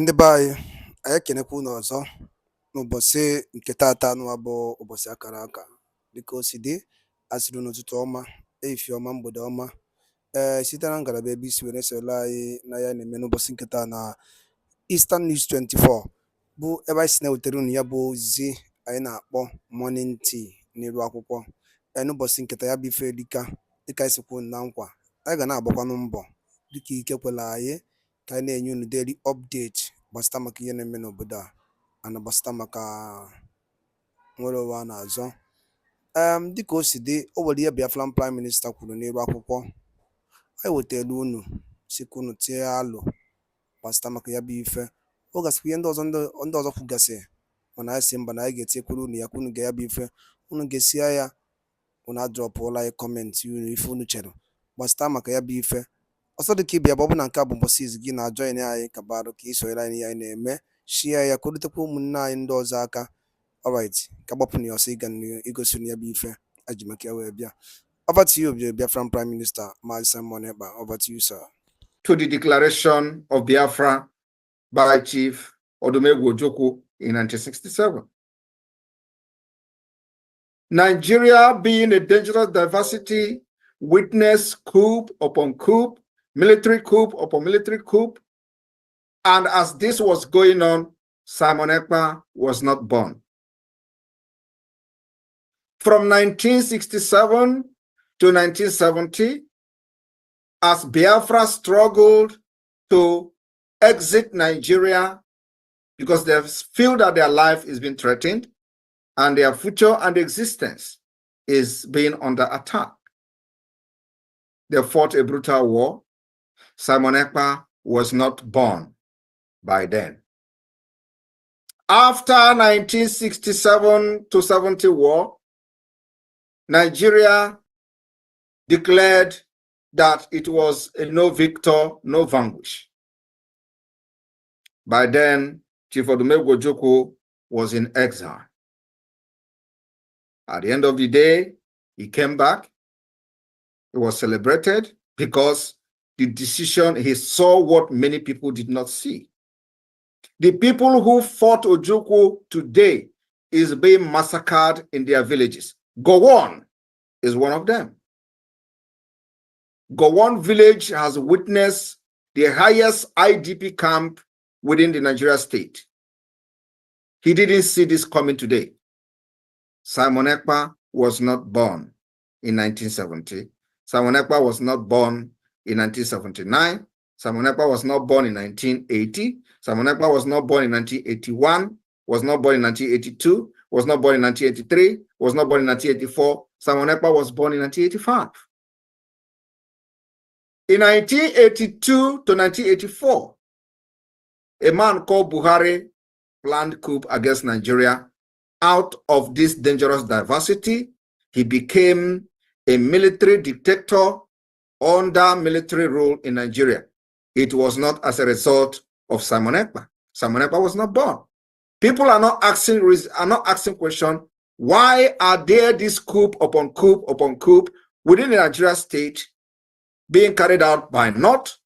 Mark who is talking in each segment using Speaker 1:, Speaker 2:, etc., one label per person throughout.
Speaker 1: Ndị be anyị ekenekwa unu ọzọ n'ụbọchị nke taata nụwa bụ ụbọchị akara aka dịka o si dị asịrị n'ụtụtụ ọma ehihie ọma mgbede ọma site na ngalaba ebe isi were soro anyị na ya na-eme n'ụbọchị nke taa na Eastern News 24 bụ ebe anyị si na-ewetara unu ya bụ ozizi anyị na-akpọ morning tea n'iru akwụkwọ n'ụbọchị nketa ya bụ ife dịka anyị sikwu na nkwa anyị ga na-agbakwanụ mbọ dịka ike kwela anyị ka anyị na-enye unu daily update gbasịta maka ihe na-eme n'obodo a na gbasịta maka nwere ụwa a na-azọ dịka o si dị o nwere ihe Biafran Prime Minister kwuru n'elu akwụkwọ anyị wetara unu sikwa unu tie alụ gbasịta maka ya bụ ife ọ gasịkwa ihe ndị ọzọ kwugasị mana anyị si mba na anyị ga-etinyekwuru unu ya ka unu ga ya bụ ife unu ga-esi ya unu adrọpụla anyị kọmentị unu ife unu chere gbasịta maka ya bụ ife ọsọ dịka ịbịa bụ ọ bụ na nke a bụ mbọsị izu gị na-ajọin anyị ka barụ ka isonyere anyị ihe anyị na-eme shia ya ka o rutekwa ụmụnne anyị ndị ọzọ aka alright ka gbapụ na ya ọsọ ịga igosi ya bụ ife aji maka ya wee bịa. Over to you, Biafran Prime Minister Mazi Simon Ekpa. Over to you, sir.
Speaker 2: To the declaration of Biafra by Chief Odumegwu Ojukwu in 1967. Nigeria, being a dangerous diversity, witnessed coup upon coup, military coup upon military coup. And as this was going on, Simon Ekpa was not born. From 1967 to 1970, as Biafra struggled to exit Nigeria because they feel that their life is being threatened and their future and existence is being under attack. They fought a brutal war. Simon Ekpa was not born by then. After 1967 to 70 war, Nigeria declared that it was a no victor, no vanquish. By then, Chief Odumegwu Ojukwu was in exile. At the end of the day, he came back. He was celebrated because the decision, he saw what many people did not see. The people who fought Ojukwu today is being massacred in their villages. Gowon is one of them. Gowon village has witnessed the highest IDP camp within the Nigeria state. He didn't see this coming today. Simon Ekpa was not born in 1970. Simon Ekpa was not born in 1979. Simon Ekpa was not born in 1980. Simon Ekpa was not born in 1981. Was not born in 1982. Was not born in 1983. Was not born in 1984. Simon Ekpa was born in 1985. In 1982 to 1984, a man called Buhari planned coup against Nigeria. Out of this dangerous diversity, he became a military dictator under military rule in Nigeria. It was not as a result of Simon Ekpa. Simon Ekpa was not born. People are not asking question, why are there this coup upon coup upon coup within the Nigeria state being carried out by North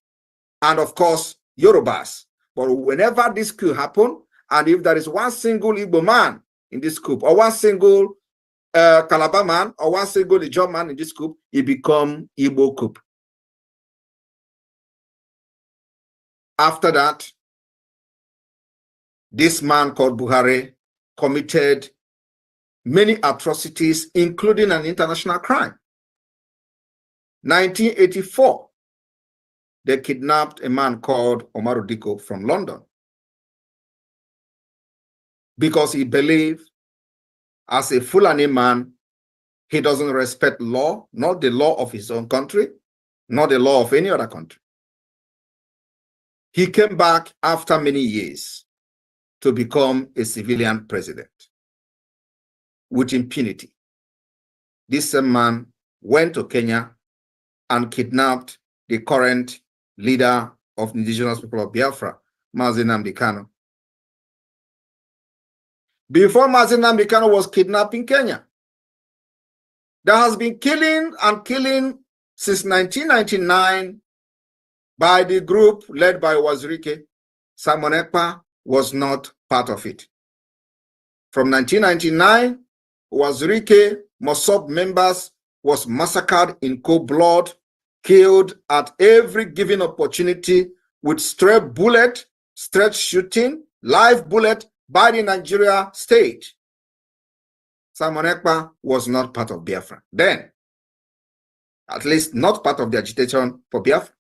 Speaker 2: and of course Yorubas? But whenever this coup happens, and if there is one single Igbo man in this coup, or one single Calabar man, or one single Ijaw man in this coup, it becomes Igbo coup. After that, this man called Buhari committed many atrocities, including an international crime. 1984, they kidnapped a man called Omar Diko from London because he believed, as a Fulani man, he doesn't respect law, not the law of his own country, not the law of any other country. He came back after many years to become a civilian president with impunity. This same man went to Kenya and kidnapped the current leader of the indigenous people of Biafra, Mazi Nnamdi Kanu. Before Mazi Nnamdi Kanu was kidnapped in Kenya, there has been killing and killing since 1999 by the group led by Wazirike, Simon Ekpa was not part of it. From 1999, Wazirike Mossop members was massacred in cold blood, killed at every given opportunity with stray bullet, straight shooting, live bullet by the Nigeria state. Simon Ekpa was not part of Biafra then, at least not part of the agitation for Biafra.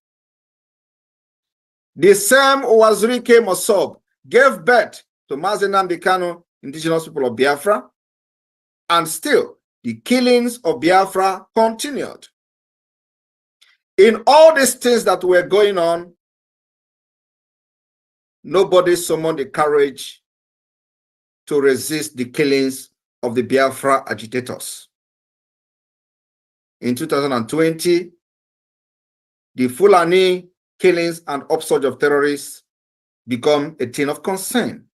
Speaker 2: The same Wazirike Mossop gave birth to Mazi Nnamdi Kanu, indigenous people of Biafra, and still the killings of Biafra continued. In all these things that were going on, nobody summoned the courage to resist the killings of the Biafra agitators. In 2020, the Fulani killings and upsurge of terrorists become a thing of concern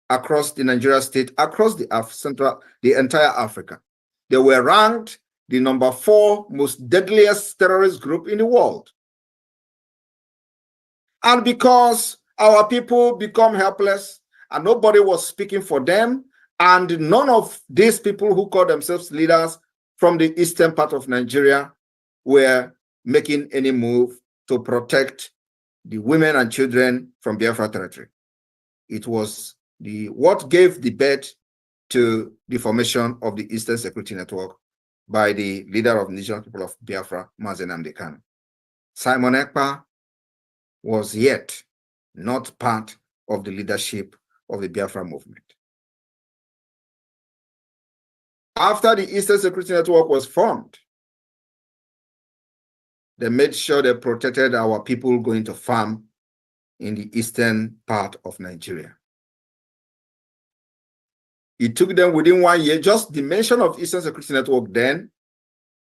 Speaker 2: across the Nigeria state, across the entire Africa. They were ranked the number 4 most deadliest terrorist group in the world. And because our people become helpless and nobody was speaking for them, and none of these people who call themselves leaders from the eastern part of Nigeria were making any move to protect the women and children from Biafra territory. It was what gave the birth to the formation of the Eastern Security Network by the leader of the indigenous people of Biafra, Mazi Nnamdi Kanu. Simon Ekpa was yet not part of the leadership of the Biafra movement. After the Eastern Security Network was formed, they made sure they protected our people going to farm in the eastern part of Nigeria. It took them within 1 year, just the mention of Eastern Security Network then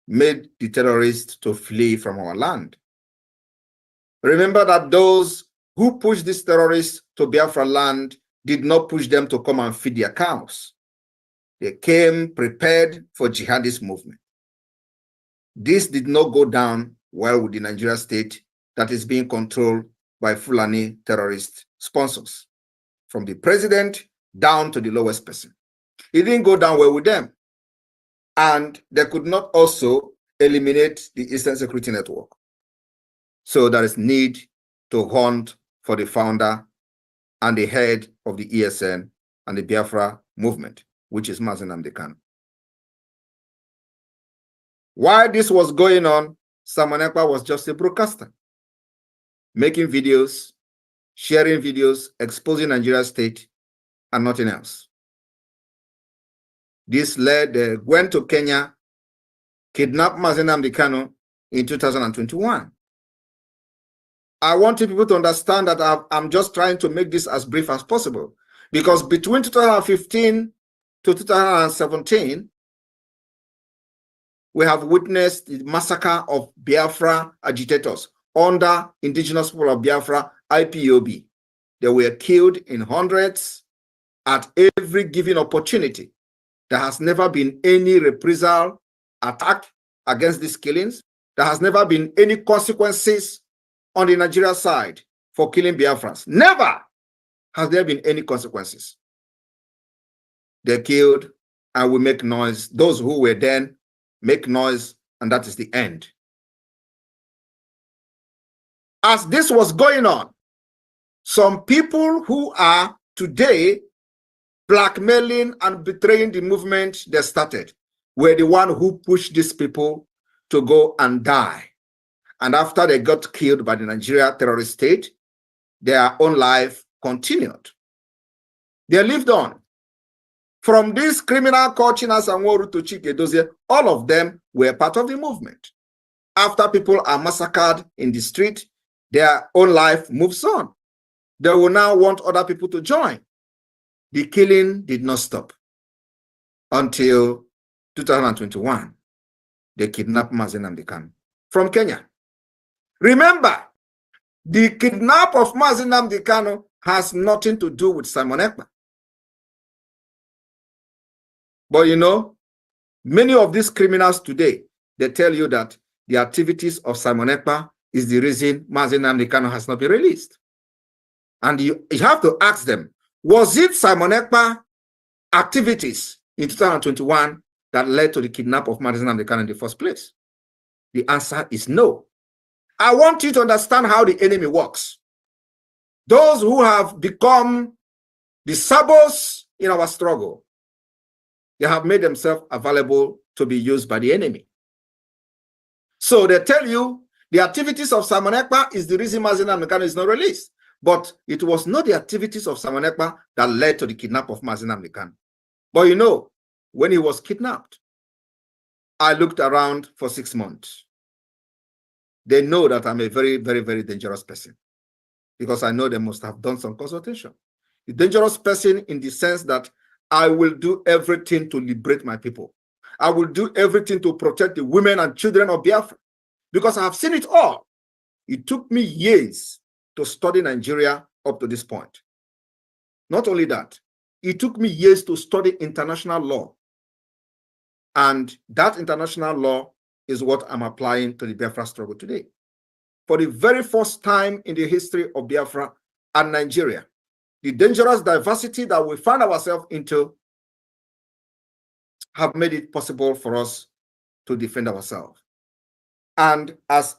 Speaker 2: made the terrorists to flee from our land. Remember that those who pushed these terrorists to Biafra land did not push them to come and feed their cows. They came prepared for jihadist movement. This did not go down well with the Nigeria state that is being controlled by Fulani terrorist sponsors, from the president down to the lowest person. It didn't go down well with them. And they could not also eliminate the Eastern Security Network. So there is need to hunt for the founder and the head of the ESN and the Biafra movement, which is Mazi Nnamdi Kanu. While this was going on, Simon Ekpa was just a broadcaster, making videos, sharing videos, exposing Nigeria state, and nothing else. This led, they went to Kenya, kidnapped Mazi Nnamdi Kanu in 2021. I want people to understand that I'm just trying to make this as brief as possible, because between 2015 to 2017, we have witnessed the massacre of Biafra agitators under indigenous people of Biafra, IPOB. They were killed in hundreds at every given opportunity. There has never been any reprisal attack against these killings. There has never been any consequences on the Nigeria side for killing Biafrans. Never has there been any consequences. They killed and we make noise. Those who were then make noise, and that is the end. As this was going on, some people who are today blackmailing and betraying the movement they started were the one who pushed these people to go and die. And after they got killed by the Nigeria terrorist state, their own life continued. They lived on. From this criminal called Chinas and Woru to Chikedozie, all of them were part of the movement. After people are massacred in the street, their own life moves on. They will now want other people to join. The killing did not stop until 2021. They kidnapped Mazi Nnamdi Kanu from Kenya. Remember, the kidnap of Mazi Nnamdi Kanu has nothing to do with Simon Ekpa. But you know, many of these criminals today, they tell you that the activities of Simon Ekpa is the reason Mazi Nnamdi Kanu has not been released. And you have to ask them, was it Simon Ekpa activities in 2021 that led to the kidnap of Madison and the Khan in the first place? The answer is no. I want you to understand how the enemy works. Those who have become the sabos in our struggle, they have made themselves available to be used by the enemy. So they tell you the activities of Simon Ekpa is the reason Madison and the Khan is not released. But it was not the activities of Simon Ekpa that led to the kidnap of Madison and the Khan. But you know, when he was kidnapped, I looked around for 6 months. They know that I'm a very, very, very dangerous person because I know they must have done some consultation. A dangerous person in the sense that I will do everything to liberate my people. I will do everything to protect the women and children of Biafra because I have seen it all. It took me years to study Nigeria up to this point. Not only that, it took me years to study international law. And that international law is what I'm applying to the Biafra struggle today. For the very first time in the history of Biafra and Nigeria, the dangerous diversity that we find ourselves into have made it possible for us to defend ourselves. And as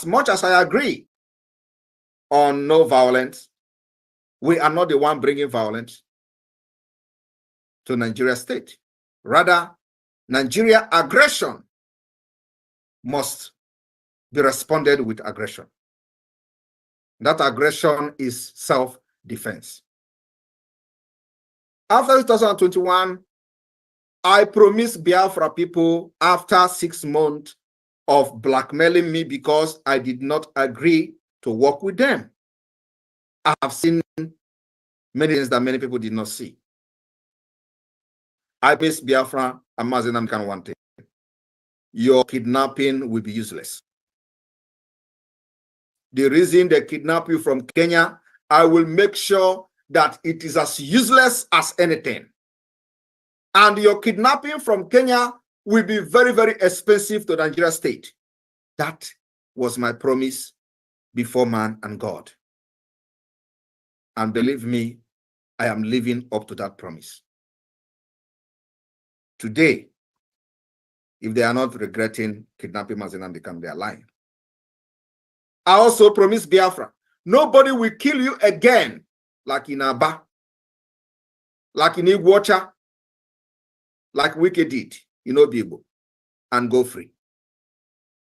Speaker 2: much as I agree on no violence, we are not the one bringing violence to Nigeria state. Rather, Nigeria aggression must be responded with aggression. That aggression is self-defense. After 2021, I promised Biafra people after 6 months of blackmailing me because I did not agree to work with them. I have seen many things that many people did not see. I promised Biafra and Mazenam can one thing. Your kidnapping will be useless. The reason they kidnap you from Kenya, I will make sure that it is as useless as anything. And your kidnapping from Kenya will be very, very expensive to Nigeria state. That was my promise before man and God. And believe me, I am living up to that promise. Today, if they are not regretting kidnapping Mazen and become their lying. I also promised Biafra, nobody will kill you again, like in Aba, like in Iguacha, like Wike did in Obibo, and go free.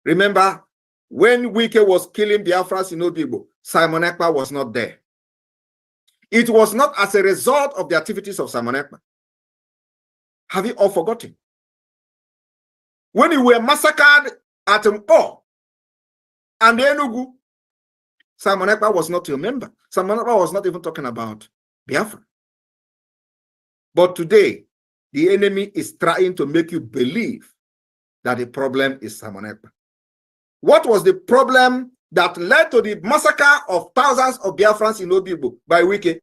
Speaker 2: Remember, when Wike was killing Biafras in Obibo, Simon Ekpa was not there. It was not as a result of the activities of Simon Ekpa. Have you all forgotten? When you were massacred at Mpo and Enugu, Simon Ekpa was not your member. Simon Ekpa was not even talking about Biafra. But today, the enemy is trying to make you believe that the problem is Simon Ekpa. What was the problem that led to the massacre of thousands of Biafrans in Obibo by Wike?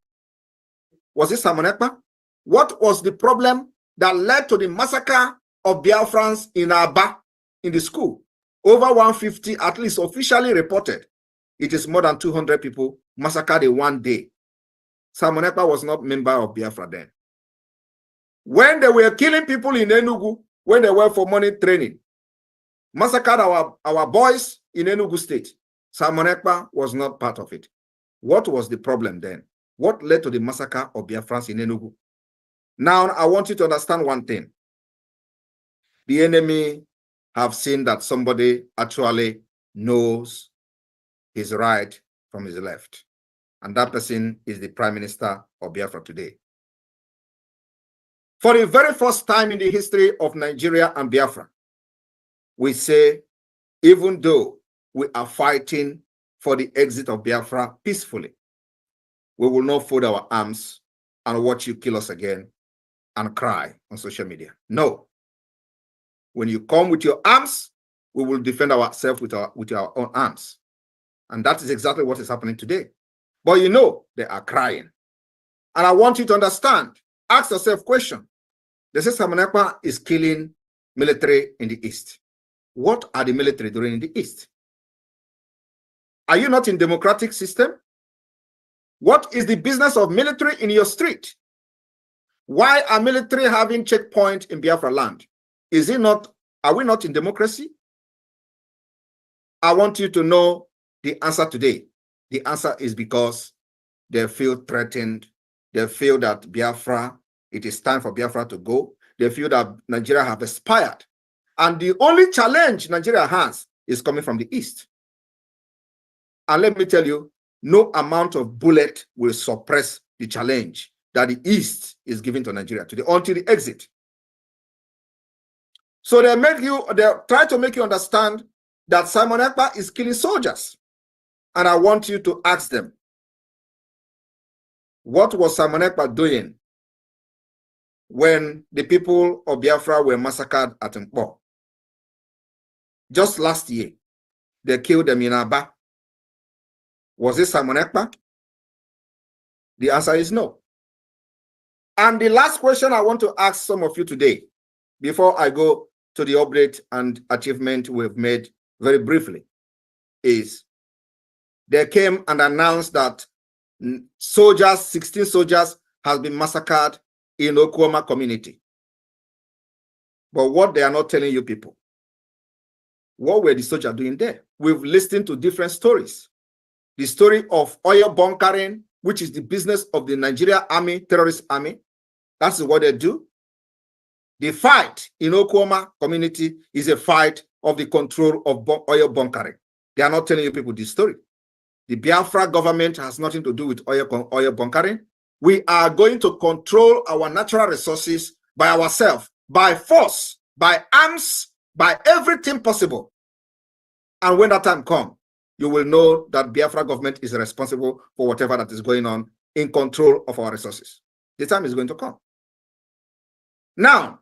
Speaker 2: Was it Simon Ekpa? What was the problem that led to the massacre of Biafrans in Aba, in the school? Over 150, at least officially reported. It is more than 200 people massacred in one day. Simon Ekpa was not a member of Biafra then. When they were killing people in Enugu, when they were for money training, massacred our boys in Enugu state, Simon Ekpa was not part of it. What was the problem then? What led to the massacre of Biafrans in Enugu? Now, I want you to understand one thing. The enemy have seen that somebody actually knows his right from his left. And that person is the Prime Minister of Biafra today. For the very first time in the history of Nigeria and Biafra, we say, even though we are fighting for the exit of Biafra peacefully, we will not fold our arms and watch you kill us again and cry on social media. No. When you come with your arms, we will defend ourselves with our own arms. And that is exactly what is happening today. But you know, they are crying. And I want you to understand, ask yourself a question. They say Simon Ekpa is killing military in the East. What are the military doing in the East? Are you not in democratic system? What is the business of military in your street? Why are military having checkpoint in Biafra land? Is it not, are we not in democracy? I want you to know the answer today. The answer is because they feel threatened. They feel that Biafra, it is time for Biafra to go. They feel that Nigeria have expired. And the only challenge Nigeria has is coming from the East. And let me tell you, no amount of bullet will suppress the challenge that the East is giving to Nigeria today until the exit. So they try to make you understand that Simon Ekpa is killing soldiers. And I want you to ask them, what was Simon Ekpa doing when the people of Biafra were massacred at Mpo? Just last year, they killed them in Aba. Was it Simon Ekpa? The answer is no. And the last question I want to ask some of you today, before I go to the update and achievement we've made very briefly, is they came and announced that 16 soldiers have been massacred in Okwama community. But what they are not telling you people, what were the soldiers doing there? We've listened to different stories. The story of oil bunkering, which is the business of the Nigeria army, terrorist army. That's what they do. The fight in Okwama community is a fight of the control of oil bunkering. They are not telling you people this story. The Biafra government has nothing to do with oil bunkering. We are going to control our natural resources by ourselves, by force, by arms, by everything possible. And when that time comes, you will know that Biafra government is responsible for whatever that is going on in control of our resources. The time is going to come. Now,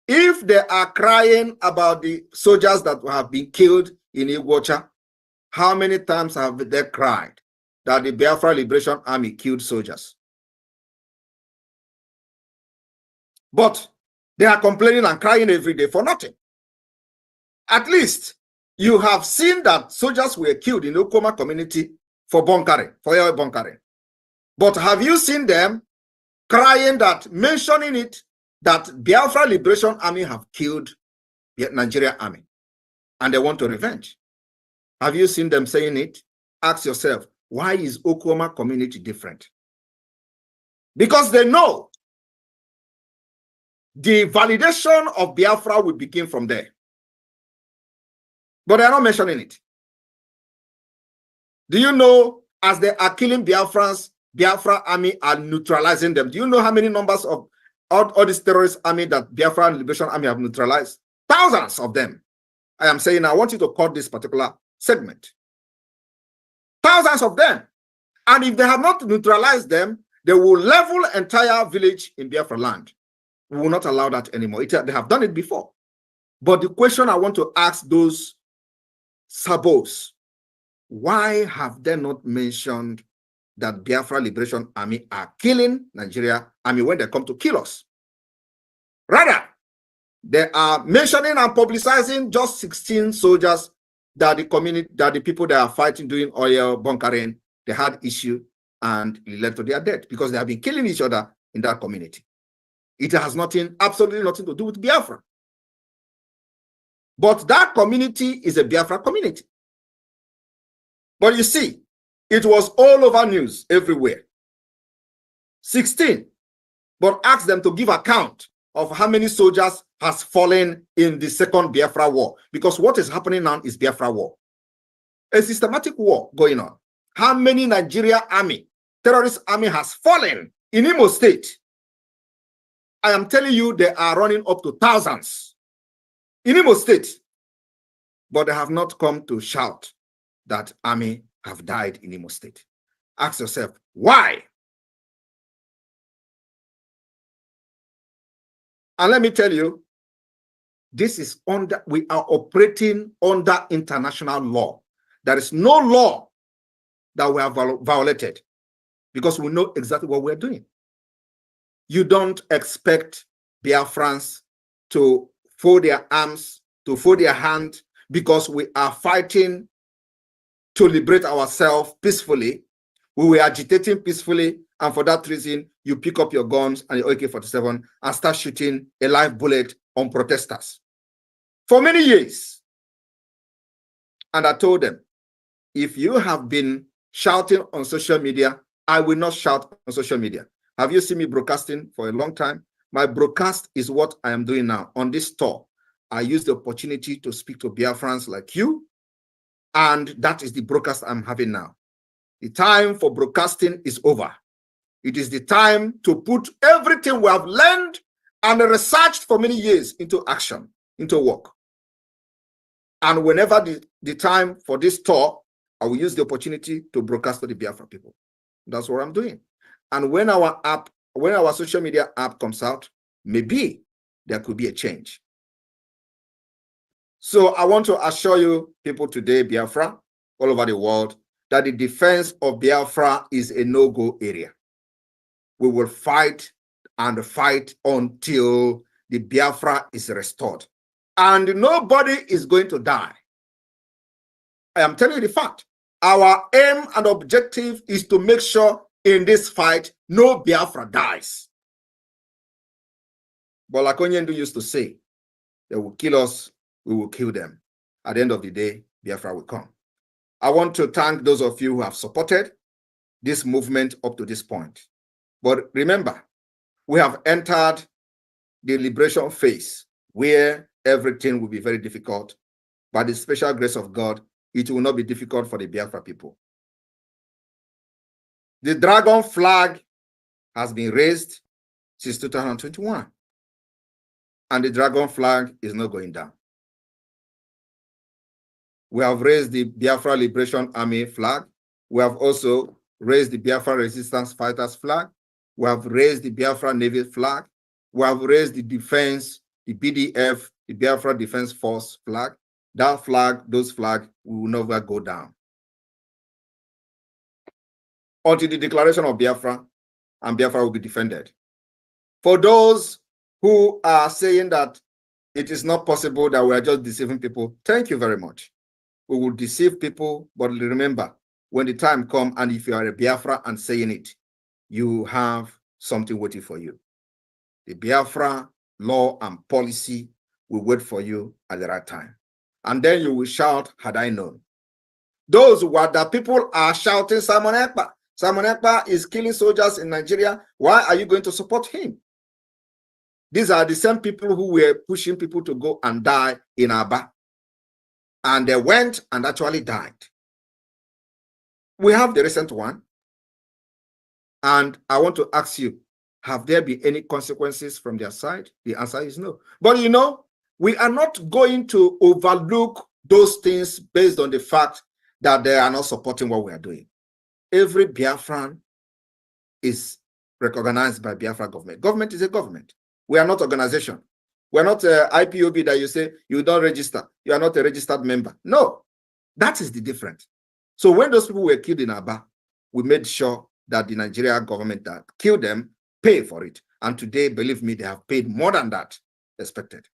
Speaker 2: if they are crying about the soldiers that have been killed in Iguacha, how many times have they cried that the Biafra Liberation Army killed soldiers? But they are complaining and crying every day for nothing. At least you have seen that soldiers were killed in the Okoma community for bunkering, for oil bunkering. But have you seen them crying that, mentioning it, that Biafra Liberation Army have killed the Nigeria army and they want to revenge? Have you seen them saying it? Ask yourself, why is Okoma community different? Because they know the validation of Biafra will begin from there. But they are not mentioning it. Do you know, as they are killing Biafrans, Biafra army are neutralizing them? Do you know how many numbers of all these terrorist army that Biafra Liberation Army have neutralized? Thousands of them. I am saying, I want you to cut this particular segment. Thousands of them. And if they have not neutralized them, they will level entire village in Biafra land. We will not allow that anymore. They have done it before. But the question I want to ask those sabos, why have they not mentioned that Biafra Liberation Army are killing Nigeria army when they come to kill us? Rather, they are mentioning and publicizing just 16 soldiers that the community, that the people that are fighting doing oil bunkering, they had issue and it led to their death because they have been killing each other in that community. It has nothing, absolutely nothing to do with Biafra. But that community is a Biafra community. But you see, it was all over news everywhere. 16. But ask them to give account of how many soldiers has fallen in the second Biafra war. Because what is happening now is Biafra war. A systematic war going on. How many Nigeria army, terrorist army has fallen in Imo State? I am telling you, they are running up to thousands in Imo State. But they have not come to shout that army have died in Imo State. Ask yourself, why? And let me tell you, this is we are operating under international law. There is no law that we have violated because we know exactly what we're doing. You don't expect Biafrans to fold their arms, to fold their hand because we are fighting to liberate ourselves peacefully. We were agitating peacefully, and for that reason, you pick up your guns and your AK-47 and start shooting a live bullet on protesters for many years. And I told them, if you have been shouting on social media, I will not shout on social media. Have you seen me broadcasting for a long time? My broadcast is what I am doing now. On this tour, I use the opportunity to speak to Biafrans like you, and that is the broadcast I'm having now. The time for broadcasting is over. It is the time to put everything we have learned and researched for many years into action, into work. And whenever the time for this tour, I will use the opportunity to broadcast to the Biafra people. That's what I'm doing. And when our social media app comes out, maybe there could be a change. So I want to assure you people today, Biafra, all over the world, that the defense of Biafra is a no-go area. We will fight and fight until the Biafra is restored. And nobody is going to die. I am telling you the fact. Our aim and objective is to make sure in this fight, no Biafra dies. But like Onyendu used to say, they will kill us, we will kill them. At the end of the day, Biafra will come. I want to thank those of you who have supported this movement up to this point. But remember, we have entered the liberation phase where everything will be very difficult. By the special grace of God, it will not be difficult for the Biafra people. The dragon flag has been raised since 2021. And the dragon flag is not going down. We have raised the Biafra Liberation Army flag. We have also raised the Biafra Resistance Fighters flag. We have raised the Biafra Navy flag. We have raised the defense, the BDF, the Biafra Defense Force flag. That flag, those flags will never go down until the declaration of Biafra, and Biafra will be defended. For those who are saying that it is not possible, that we are just deceiving people, thank you very much. We will deceive people, but remember, when the time comes, and if you are a Biafra and saying it, you have something waiting for you. The Biafra law and policy will wait for you at the right time. And then you will shout, had I known. Those who are the people are shouting, Simon Ekpa. Simon Ekpa is killing soldiers in Nigeria. Why are you going to support him? These are the same people who were pushing people to go and die in Aba. And they went and actually died. We have the recent one. And I want to ask you, have there been any consequences from their side? The answer is no. But you know, we are not going to overlook those things based on the fact that they are not supporting what we are doing. Every Biafran is recognized by Biafra government. Government is a government. We are not organization. We are not IPOB that you say you don't register. You are not a registered member. No, that is the difference. So when those people were killed in Aba, we made sure that the Nigerian government that killed them pay for it. And today, believe me, they have paid more than that expected.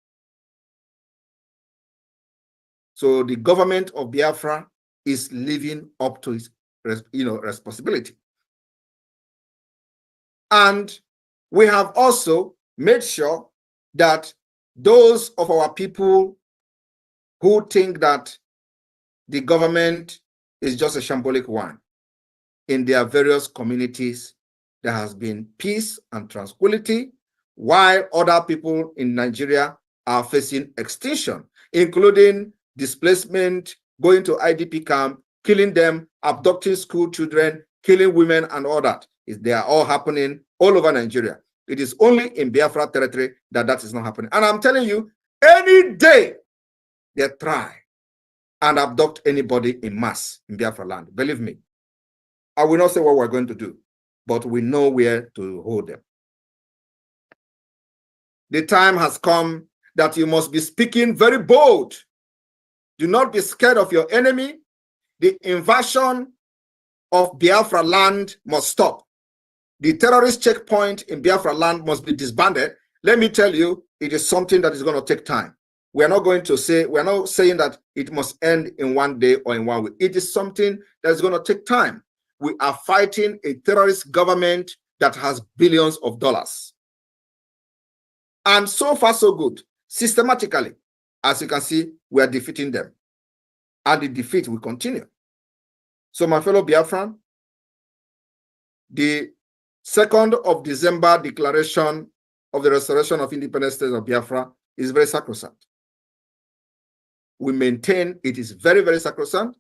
Speaker 2: So the government of Biafra is living up to its responsibility. And we have also made sure that those of our people who think that the government is just a shambolic one, in their various communities, there has been peace and tranquility, while other people in Nigeria are facing extinction, including displacement, going to IDP camp, killing them, abducting school children, killing women, and all that. They are all happening all over Nigeria. It is only in Biafra territory that that is not happening. And I'm telling you, any day they try and abduct anybody in mass in Biafra land, believe me, I will not say what we're going to do, but we know where to hold them. The time has come that you must be speaking very bold. Do not be scared of your enemy. The invasion of Biafra land must stop. The terrorist checkpoint in Biafra land must be disbanded. Let me tell you, it is something that is going to take time. We're not saying that it must end in one day or in 1 week. It is something that's going to take time. we are fighting a terrorist government that has billions of dollars. And so far, so good. Systematically, as you can see, we are defeating them. And the defeat will continue. So, my fellow Biafran, the 2nd of December declaration of the restoration of independent state of Biafra is very sacrosanct. We maintain it is very, very sacrosanct.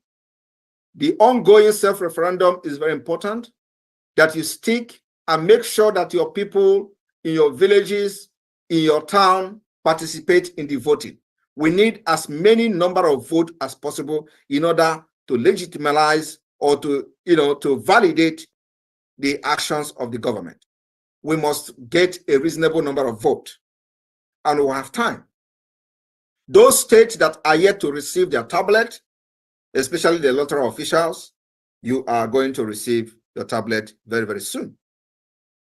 Speaker 2: The ongoing self-referendum is very important, that you stick and make sure that your people in your villages, in your town, participate in the voting. We need as many number of votes as possible in order to legitimize or to validate the actions of the government. We must get a reasonable number of votes, and we'll have time. Those states that are yet to receive their tablet, especially the electoral officials, you are going to receive your tablet very, very soon.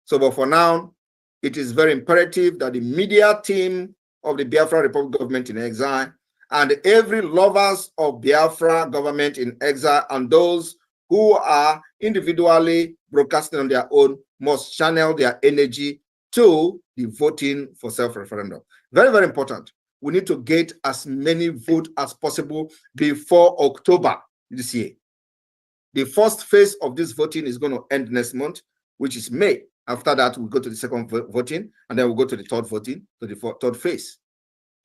Speaker 2: So, but for now, it is very imperative that the media team of the Biafra Republic government in exile and every lovers of Biafra government in exile and those who are individually broadcasting on their own must channel their energy to the voting for self-referendum. Very, very important. We need to get as many votes as possible before October this year. The first phase of this voting is going to end next month, which is May. After that, we'll go to the second voting, and then we'll go to the third voting, to the third phase.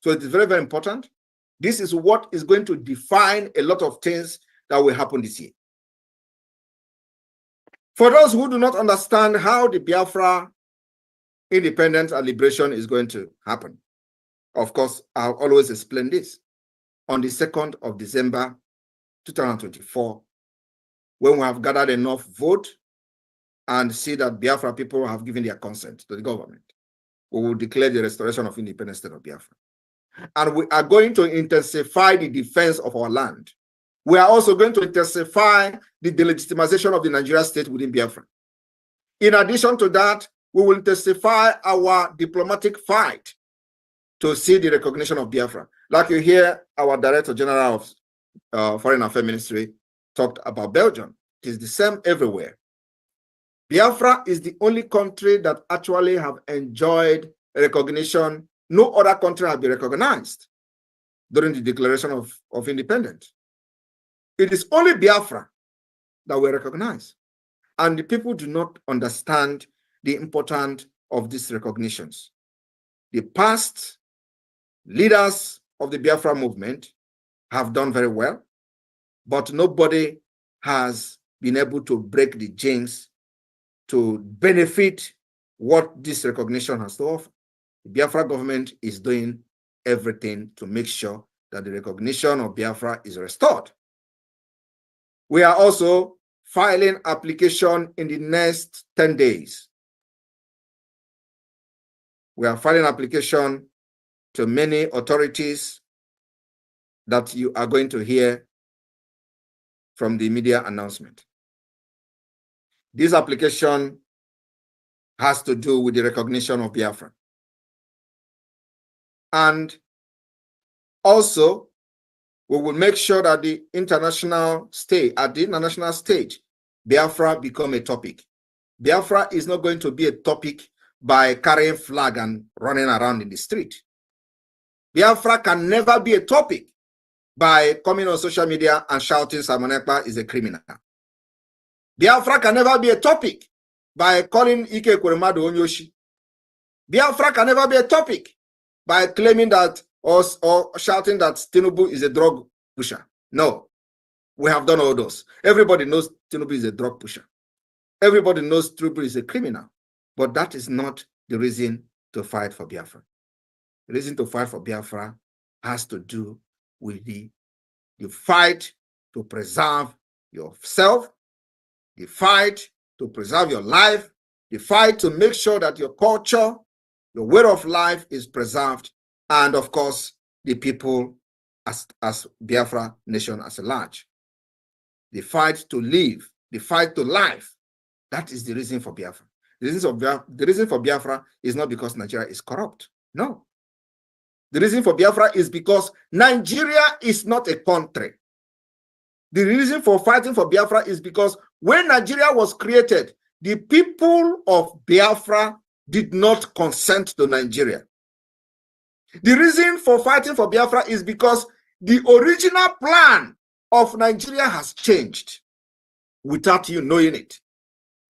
Speaker 2: So it is very, very important. This is what is going to define a lot of things that will happen this year. For those who do not understand how the Biafra independence and liberation is going to happen, of course, I'll always explain this. On the 2nd of December, 2024, when we have gathered enough vote and see that Biafra people have given their consent to the government, we will declare the restoration of independent state of Biafra. And we are going to intensify the defense of our land. We are also going to intensify the delegitimization of the Nigeria state within Biafra. In addition to that, we will intensify our diplomatic fight to see the recognition of Biafra. Like you hear our Director General of Foreign Affairs Ministry talked about Belgium. It is the same everywhere. Biafra is the only country that actually have enjoyed recognition. No other country has been recognized during the declaration of independence. It is only Biafra that we recognize. And the people do not understand the importance of these recognitions. The past leaders of the Biafra movement have done very well, but nobody has been able to break the jinx to benefit what this recognition has to offer. The Biafra government is doing everything to make sure that the recognition of Biafra is restored. We are also filing application in the next 10 days. We are filing application to many authorities that you are going to hear from the media announcement. This application has to do with the recognition of Biafra. And also, we will make sure that the international stage, at the international stage, Biafra become a topic. Biafra is not going to be a topic by carrying flag and running around in the street. Biafra can never be a topic by coming on social media and shouting Simon Ekpa is a criminal. Biafra can never be a topic by calling Ike Ekweremadu Onyoshi. Biafra can never be a topic by claiming that or shouting that Tinubu is a drug pusher. No, we have done all those. Everybody knows Tinubu is a drug pusher. Everybody knows Tinubu is a criminal. But that is not the reason to fight for Biafra. The reason to fight for Biafra has to do with the fight to preserve yourself, the fight to preserve your life, the fight to make sure that your culture, your way of life is preserved, and of course, the people as Biafra nation as a large. The fight to live, the fight to life, that is the reason for Biafra. The reason for Biafra is not because Nigeria is corrupt. No. The reason for Biafra is because Nigeria is not a country. The reason for fighting for Biafra is because When Nigeria was created, the people of Biafra did not consent to Nigeria. The reason for fighting for Biafra is because the original plan of Nigeria has changed without you knowing it.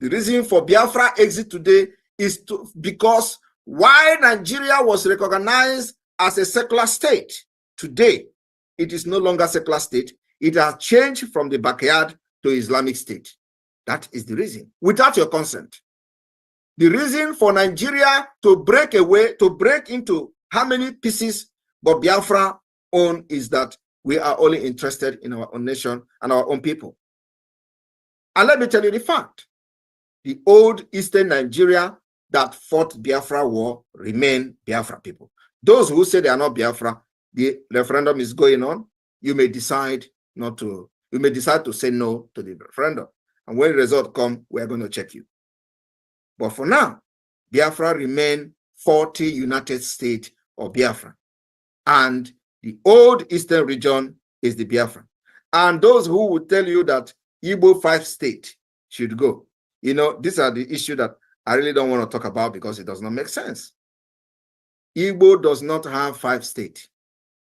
Speaker 2: The reason for Biafra exit today is because while Nigeria was recognized as a secular state, today it is no longer a secular state. It has changed from the backyard to Islamic State. That is the reason, without your consent. The reason for Nigeria to break into how many pieces but Biafra own is that we are only interested in our own nation and our own people. And let me tell you the fact. The old Eastern Nigeria that fought Biafra war remain Biafra people. Those who say they are not Biafra, the referendum is going on. You may decide to say no to the referendum. And when the result comes, we are going to check you. But for now, Biafra remain 40 United States of Biafra. And the old Eastern region is the Biafra. And those who would tell you that Igbo 5 state should go, these are the issues that I really don't want to talk about because it does not make sense. Igbo does not have 5 states.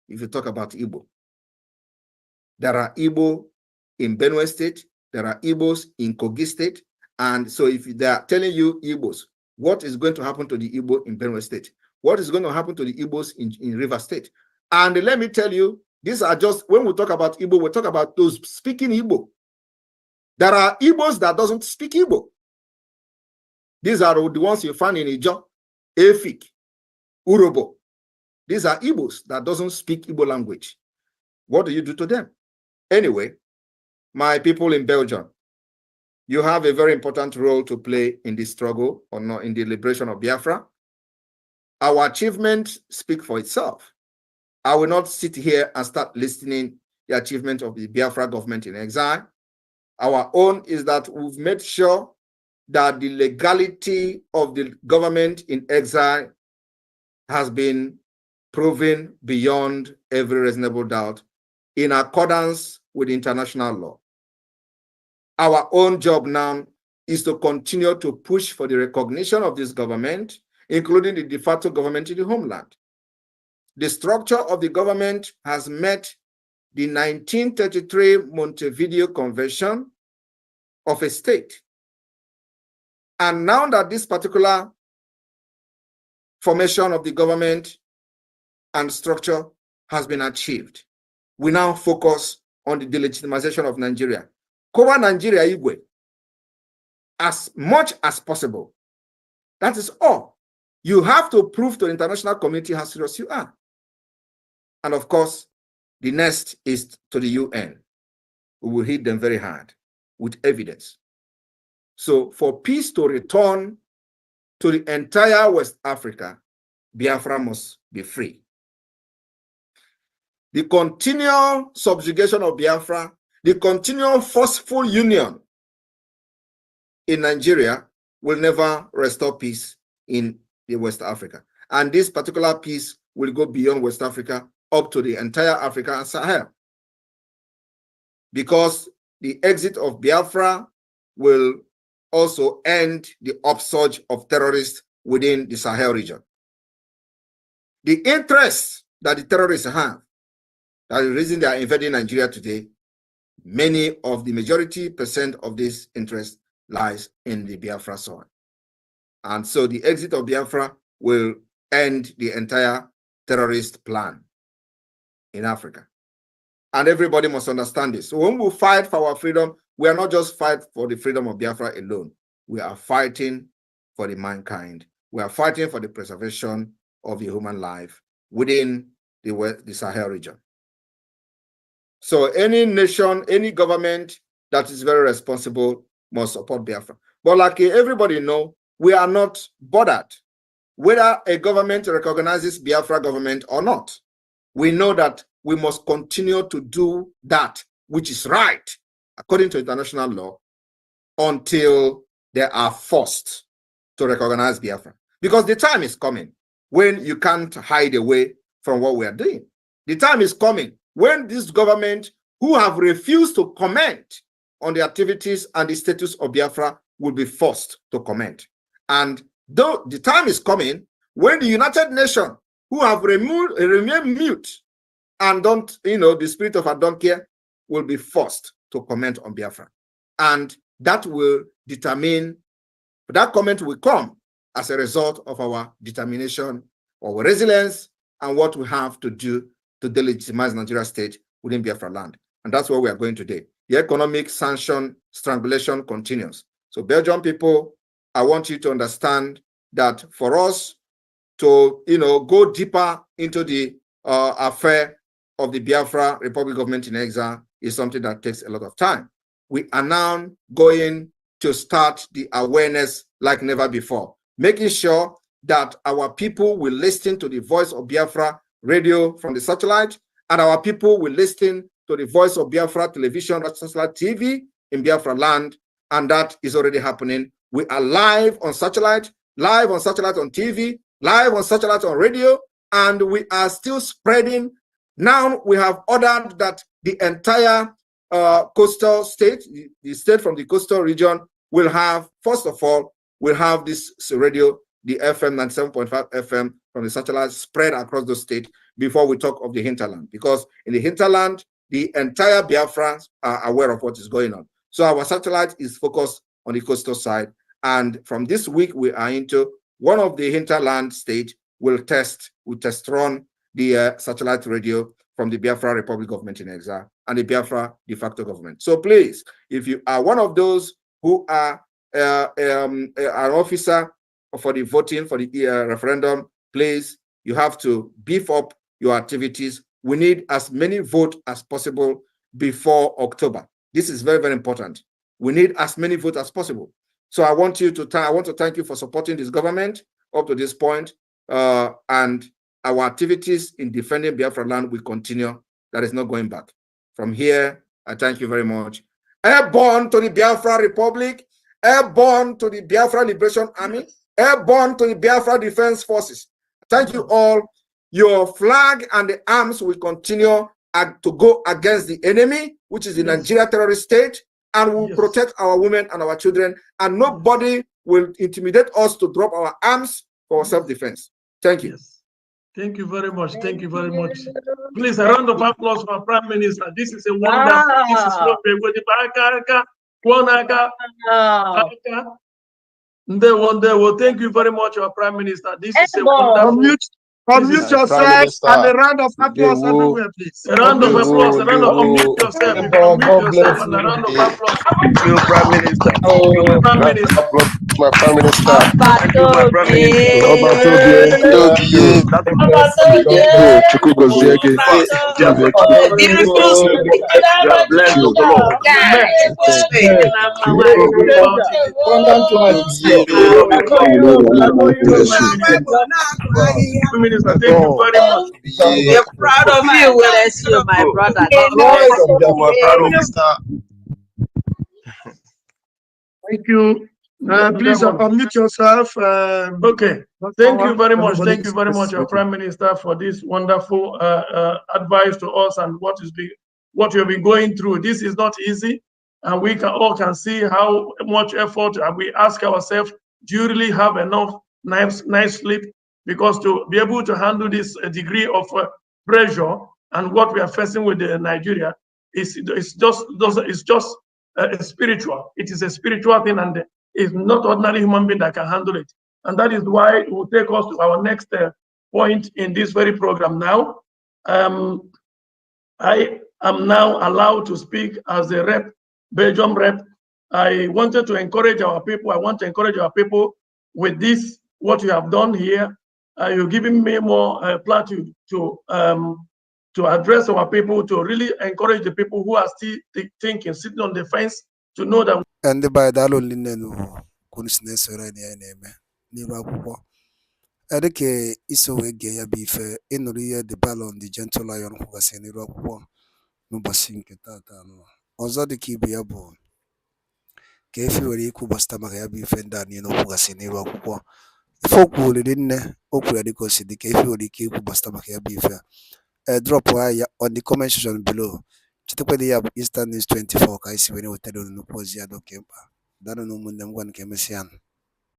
Speaker 2: If you talk about Igbo, there are Igbo in Benue State, there are Igbos in Kogi State, and so if they are telling you Igbos, what is going to happen to the Igbo in Benue State? What is going to happen to the Igbos in River State? And let me tell you, these are just, when we talk about Igbo, we talk about those speaking Igbo. There are Igbos that doesn't speak Igbo. These are the ones you find in Ijo, Efik, Urobo. These are Igbos that doesn't speak Igbo language. What do you do to them? Anyway, my people in Belgium, you have a very important role to play in this struggle or not in the liberation of Biafra. Our achievements speak for itself. I will not sit here and start listing the achievement of the Biafra government in exile. Our own is that we've made sure that the legality of the government in exile has been proven beyond every reasonable doubt in accordance with international law. Our own job now is to continue to push for the recognition of this government, including the de facto government in the homeland. The structure of the government has met the 1933 Montevideo Convention of a state. And now that this particular formation of the government and structure has been achieved, we now focus on the delegitimization of Nigeria. Cover Nigeria Igwe as much as possible. That is all. You have to prove to the international community how serious you are. And of course, the next is to the UN. We will hit them very hard with evidence. So for peace to return to the entire West Africa, Biafra must be free. The continual subjugation of Biafra, the continual forceful union in Nigeria will never restore peace in the West Africa. And this particular peace will go beyond West Africa up to the entire Africa and Sahel. Because the exit of Biafra will also end the upsurge of terrorists within the Sahel region. The interest that the terrorists have, that is the reason they are invading Nigeria today, many of the majority percent of this interest lies in the Biafra soil. And so the exit of Biafra will end the entire terrorist plan in Africa. And everybody must understand this. So when we fight for our freedom, we are not just fighting for the freedom of Biafra alone. We are fighting for the mankind. We are fighting for the preservation of the human life within the Sahel region. So any nation, any government that is very responsible must support Biafra. But like everybody knows, we are not bothered whether a government recognizes Biafra government or not. We know that we must continue to do that which is right according to international law until they are forced to recognize Biafra. Because the time is coming when you can't hide away from what we are doing. The time is coming when this government, who have refused to comment on the activities and the status of Biafra will be forced to comment. And though the time is coming when the United Nations, who have remained mute and don't, the spirit of I don't care, will be forced to comment on Biafra. And that will determine, that comment will come as a result of our determination, our resilience, and what we have to do to delegitimize Nigeria state within Biafra land. And that's where we are going today. The economic sanction strangulation continues. So Belgian people, I want you to understand that for us to, go deeper into the affair of the Biafra Republic government in exile is something that takes a lot of time. We are now going to start the awareness like never before, making sure that our people will listen to the voice of Biafra radio from the satellite, and our people will listen to the voice of Biafra television, satellite TV in Biafra land, and that is already happening. We are live on satellite on TV, live on satellite on radio, and we are still spreading. Now we have ordered that the entire coastal state, the state from the coastal region, will have, first of all, we'll have this radio, the FM 97.5 FM from the satellite spread across the state before we talk of the hinterland. Because in the hinterland, the entire Biafrans are aware of what is going on. So our satellite is focused on the coastal side. And from this week, we are into one of the hinterland states will test run the satellite radio from the Biafra Republic government in exile and the Biafra de facto government. So please, if you are one of those who are an officer for the voting for the referendum, please, you have to beef up your activities. We need as many votes as possible before October. This is very, very important. We need as many votes as possible. So I want to thank you for supporting this government up to this point, and our activities in defending Biafra land will continue. That is not going back. From here, I thank you very much. Airborne to the Biafra Republic, airborne to the Biafra Liberation Army, airborne to the Biafra Defense Forces. Thank you all. Your flag and the arms will continue to go against the enemy, which is the Nigeria terrorist state, and will protect our women and our children, and nobody will intimidate us to drop our arms for self-defense. Thank you.
Speaker 3: Yes. Thank you very much. Thank you very much. Please, a round of applause for our Prime Minister. This is a wonder. This is not Thank you very much, our Prime Minister. This is a wonderful.
Speaker 4: Unmute yourself and a round of applause everywhere, please.
Speaker 3: A round of applause. A round of unmute yourself. Unmute yourself and a round of applause. Thank you, Prime Minister. Thank you, Prime Minister.
Speaker 4: My Prime Minister.
Speaker 3: Thank you, my Prime Minister. Minister, thank you very much.
Speaker 5: We're proud of you. Bless you, my brother.
Speaker 3: Thank you. Please unmute yourself. Okay. Thank you very much. Thank you very much, our Prime Minister, for this wonderful advice to us and what you have been going through. This is not easy, and we all can see how much effort. And we ask ourselves, do you really have enough nice sleep? Because to be able to handle this degree of pressure and what we are facing with Nigeria is just spiritual. It is a spiritual thing, and it's not ordinary human being that can handle it. And that is why it will take us to our next point in this very program. Now, I am now allowed to speak as a rep, Belgium rep. I wanted to encourage our people. I want to encourage our people with this, what you have done here. You're giving me more platform to address our people, to really encourage the people who are still thinking, sitting on the fence, to know that.
Speaker 1: And by that only kunisnes name Edeke isowe ge ya bife inuriye the ballon the gentle lion who was in Iraq no basinke tata no ozo de kibu ya bo ke fi wori ku basta maka ya bife ndani no who was in Iraq foku le dinne oku ya de ko sidi ke fi wori ke ku basta maka ya bife drop ya on the comment section below chetakwa na ya bụ Eastern News 24 ka anyị si were wetara unu n'okwu ozi ya dị oke mkpa. Daalụ na ụmụnne m, gwa nke emesịa.